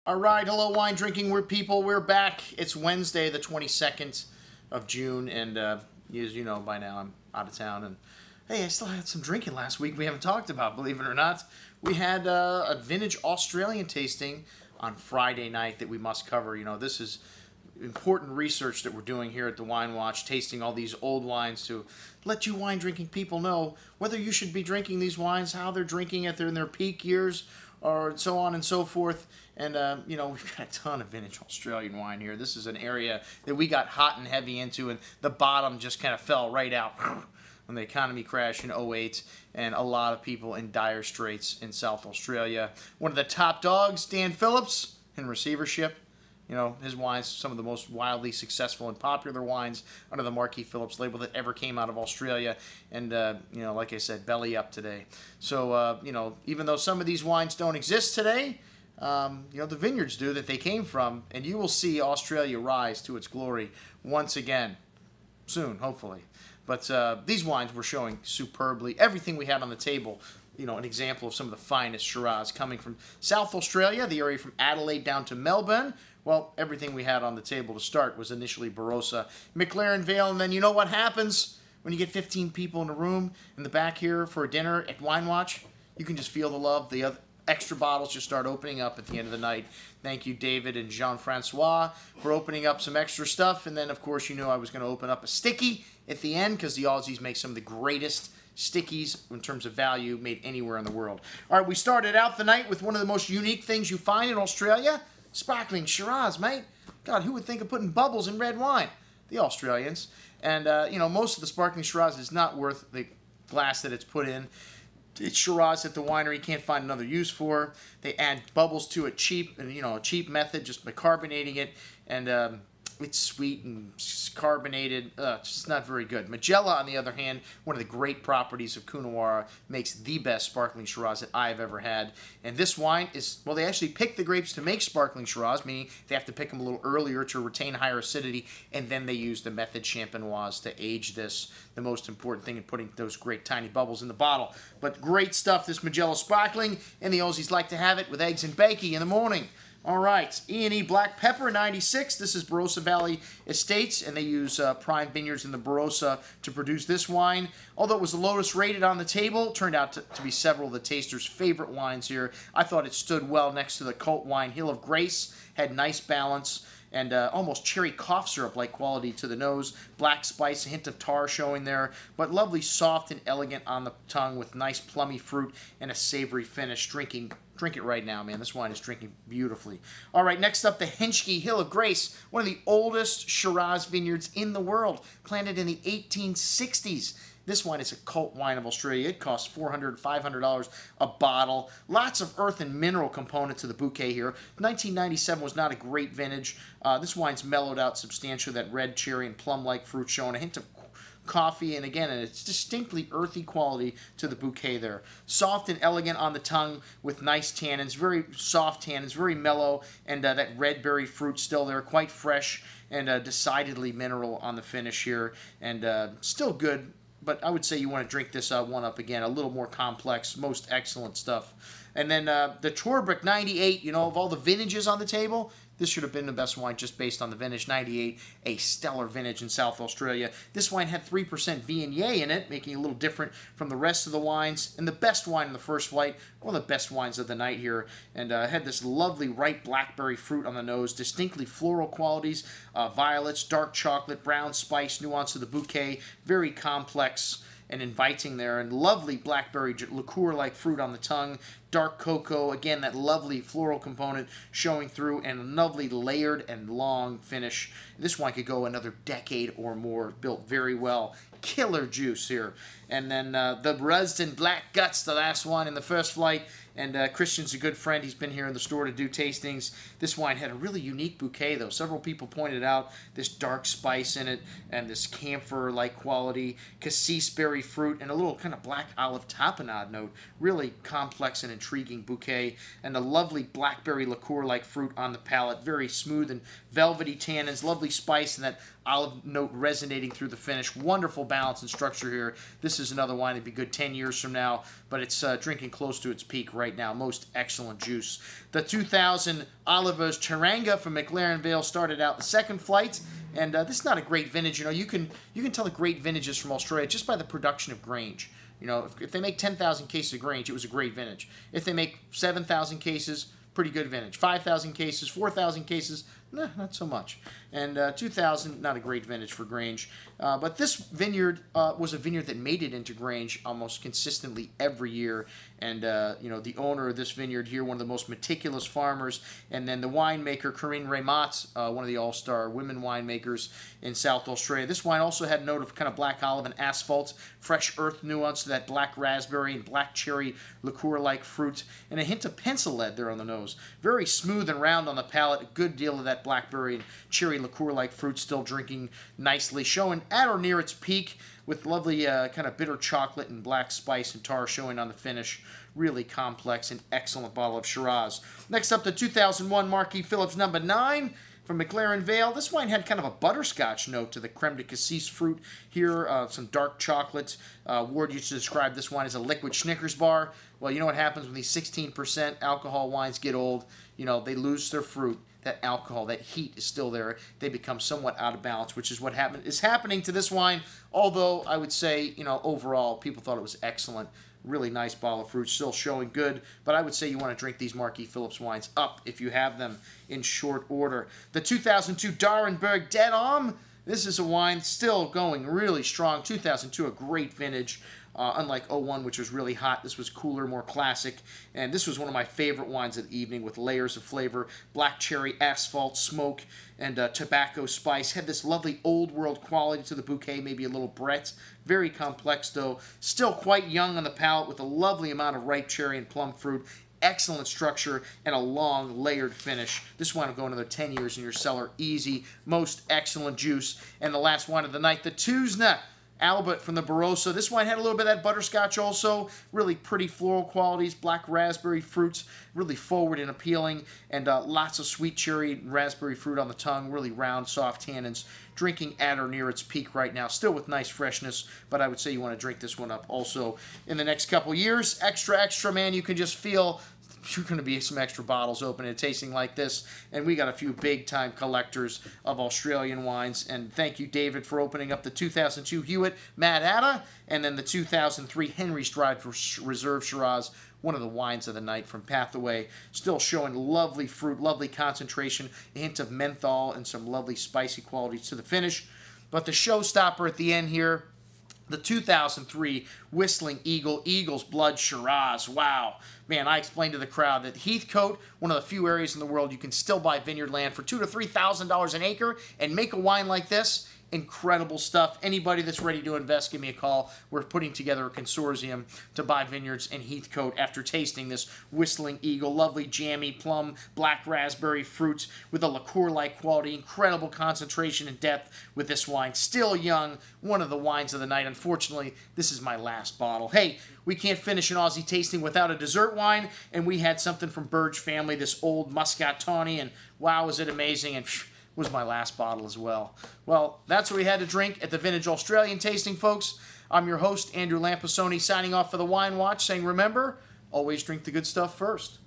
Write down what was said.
All right, hello, wine drinking people. We're back. It's Wednesday, the 22nd of June, and as you know by now, I'm out of town. And hey, I still had some drinking last week we haven't talked about, believe it or not. We had a vintage Australian tasting on Friday night that we must cover. You know, this is important research that we're doing here at the Wine Watch, tasting all these old wines to let you wine drinking people know whether you should be drinking these wines, how they're drinking it, they're in their peak years, or so on and so forth. And, you know, we've got a ton of vintage Australian wine here. This is an area that we got hot and heavy into, and the bottom just kind of fell right out when the economy crashed in '08, and a lot of people in dire straits in South Australia. One of the top dogs, Dan Phillips, in receivership. You know, his wines, some of the most wildly successful and popular wines under the Marquis Phillips label that ever came out of Australia. And, you know, like I said, belly up today. So, you know, even though some of these wines don't exist today, you know, the vineyards do that they came from. And you will see Australia rise to its glory once again. Soon, hopefully. But these wines were showing superbly. Everything we had on the table, you know, an example of some of the finest Shiraz coming from South Australia, the area from Adelaide down to Melbourne. Well, everything we had on the table to start was initially Barossa, McLaren Vale, and then you know what happens when you get 15 people in a room in the back here for a dinner at Wine Watch? You can just feel the love. The other extra bottles just start opening up at the end of the night. Thank you, David and Jean-Francois, for opening up some extra stuff. And then, of course, you know I was going to open up a sticky at the end because the Aussies make some of the greatest stickies in terms of value made anywhere in the world. All right, we started out the night with one of the most unique things you find in Australia. Sparkling Shiraz, mate. God, who would think of putting bubbles in red wine? The Australians. And, you know, most of the sparkling Shiraz is not worth the glass that it's put in. It's Shiraz that the winery can't find another use for. They add bubbles to it cheap, and you know, a cheap method, just by carbonating it. And it's sweet and carbonated. It's just not very good. Magella, on the other hand, one of the great properties of Coonawarra, makes the best sparkling Shiraz that I've ever had. And this wine is, well, they actually pick the grapes to make sparkling Shiraz, meaning they have to pick them a little earlier to retain higher acidity, and then they use the method champenoise to age this, the most important thing in putting those great tiny bubbles in the bottle. But great stuff, this Magella Sparkling, and the Aussies like to have it with eggs and bacon in the morning. All right, E&E Black Pepper 96. This is Barossa Valley Estates, and they use prime vineyards in the Barossa to produce this wine. Although it was the lowest rated on the table, it turned out to be several of the tasters' favorite wines here. I thought it stood well next to the cult wine Hill of Grace, had nice balance, and almost cherry cough syrup-like quality to the nose. Black spice, a hint of tar showing there, but lovely, soft, and elegant on the tongue with nice plummy fruit and a savory finish. Drink it right now, man. This wine is drinking beautifully. All right, next up, the Henschke Hill of Grace, one of the oldest Shiraz vineyards in the world, planted in the 1860s. This wine is a cult wine of Australia. It costs $400, $500 a bottle. Lots of earth and mineral component to the bouquet here. 1997 was not a great vintage. This wine's mellowed out substantially. That red cherry and plum-like fruit showing a hint of coffee, and again, it's distinctly earthy quality to the bouquet there. Soft and elegant on the tongue with nice tannins, very soft tannins, very mellow, and that red berry fruit still there, quite fresh, and decidedly mineral on the finish here, and still good. But I would say you want to drink this one up again, a little more complex, most excellent stuff. And then the Torbreck 98, you know, of all the vintages on the table, this should have been the best wine just based on the vintage. 98, a stellar vintage in South Australia. This wine had 3% Viognier in it, making it a little different from the rest of the wines. And the best wine in the first flight, one of the best wines of the night here. And had this lovely ripe blackberry fruit on the nose, distinctly floral qualities, violets, dark chocolate, brown spice, nuance of the bouquet, very complex and inviting there, and lovely blackberry liqueur-like fruit on the tongue, dark cocoa, again, that lovely floral component showing through, and a lovely layered and long finish. This wine could go another decade or more, built very well. Killer juice here. And then the Rusden Black Guts, the last one in the first flight. And Christian's a good friend. He's been here in the store to do tastings. This wine had a really unique bouquet, though. Several people pointed out this dark spice in it and this camphor-like quality, cassis berry fruit, and a little kind of black olive tapenade note. Really complex and intriguing bouquet. And a lovely blackberry liqueur-like fruit on the palate. Very smooth and velvety tannins, lovely spice, and that olive note resonating through the finish. Wonderful balance and structure here. This is another wine that'd be good 10 years from now, but it's drinking close to its peak right right now. Most excellent juice. The 2000 Oliver's Taranga from McLaren Vale started out the second flight. And this is not a great vintage. You know, you can tell the great vintages from Australia just by the production of Grange. You know, if they make 10,000 cases of Grange, it was a great vintage. If they make 7,000 cases, pretty good vintage. 5,000 cases, 4,000 cases, nah, not so much. And 2,000, not a great vintage for Grange. But this vineyard was a vineyard that made it into Grange almost consistently every year. And, you know, the owner of this vineyard here, one of the most meticulous farmers. And then the winemaker, Corinne Raymat, one of the all-star women winemakers in South Australia. This wine also had a note of kind of black olive and asphalt, fresh earth nuance to that black raspberry and black cherry liqueur-like fruit, and a hint of pencil lead there on the nose. Very smooth and round on the palate, a good deal of that blackberry and cherry liqueur-like fruit still drinking nicely, showing at or near its peak with lovely kind of bitter chocolate and black spice and tar showing on the finish. Really complex and excellent bottle of Shiraz. Next up, the 2001 Marquis Phillips No. 9 from McLaren Vale. This wine had kind of a butterscotch note to the creme de cassis fruit here, some dark chocolate. Ward used to describe this wine as a liquid Snickers bar. Well, you know what happens when these 16% alcohol wines get old? You know, they lose their fruit. That alcohol, that heat is still there. They become somewhat out of balance, which is what is happening to this wine. Although I would say, you know, overall, people thought it was excellent. Really nice bottle of fruit, still showing good. But I would say you want to drink these Marquis Phillips wines up if you have them in short order. The 2002 D'Arenberg Dead Homme. This is a wine still going really strong. 2002, a great vintage. Unlike 01, which was really hot, this was cooler, more classic. And this was one of my favorite wines of the evening with layers of flavor. Black cherry, asphalt, smoke, and tobacco spice. Had this lovely old world quality to the bouquet, maybe a little Brett. Very complex, though. Still quite young on the palate with a lovely amount of ripe cherry and plum fruit. Excellent structure and a long layered finish. This wine will go another 10 years in your cellar easy. Most excellent juice. And the last wine of the night, the Tuzna Albert from the Barossa. This wine had a little bit of that butterscotch also. Really pretty floral qualities, black raspberry fruits, really forward and appealing, and lots of sweet cherry and raspberry fruit on the tongue, really round, soft tannins. Drinking at or near its peak right now, still with nice freshness, but I would say you want to drink this one up also in the next couple years. Extra, extra, man, you can just feel you're going to be some extra bottles open and tasting like this. And we got a few big-time collectors of Australian wines. And thank you, David, for opening up the 2002 Hewitt Mad Hatter and then the 2003 Henry's Drive Reserve Shiraz, one of the wines of the night from Pathaway. Still showing lovely fruit, lovely concentration, a hint of menthol, and some lovely spicy qualities to the finish. But the showstopper at the end here, the 2003 Whistling Eagle, Eagle's Blood Shiraz. Wow. Man, I explained to the crowd that Heathcote, one of the few areas in the world you can still buy vineyard land for $2,000 to $3,000 an acre and make a wine like this. Incredible stuff. Anybody that's ready to invest, give me a call. We're putting together a consortium to buy vineyards in Heathcote after tasting this Whistling Eagle. Lovely jammy plum, black raspberry fruits with a liqueur-like quality. Incredible concentration and depth with this wine. Still young. One of the wines of the night. Unfortunately, this is my last bottle. Hey, we can't finish an Aussie tasting without a dessert wine, and we had something from Burge Family, this old Muscat Tawny, and wow, was it amazing. And was my last bottle as well. Well, that's what we had to drink at the Vintage Australian tasting, folks. I'm your host, Andrew Lampasoni, signing off for the Wine Watch, saying remember, always drink the good stuff first.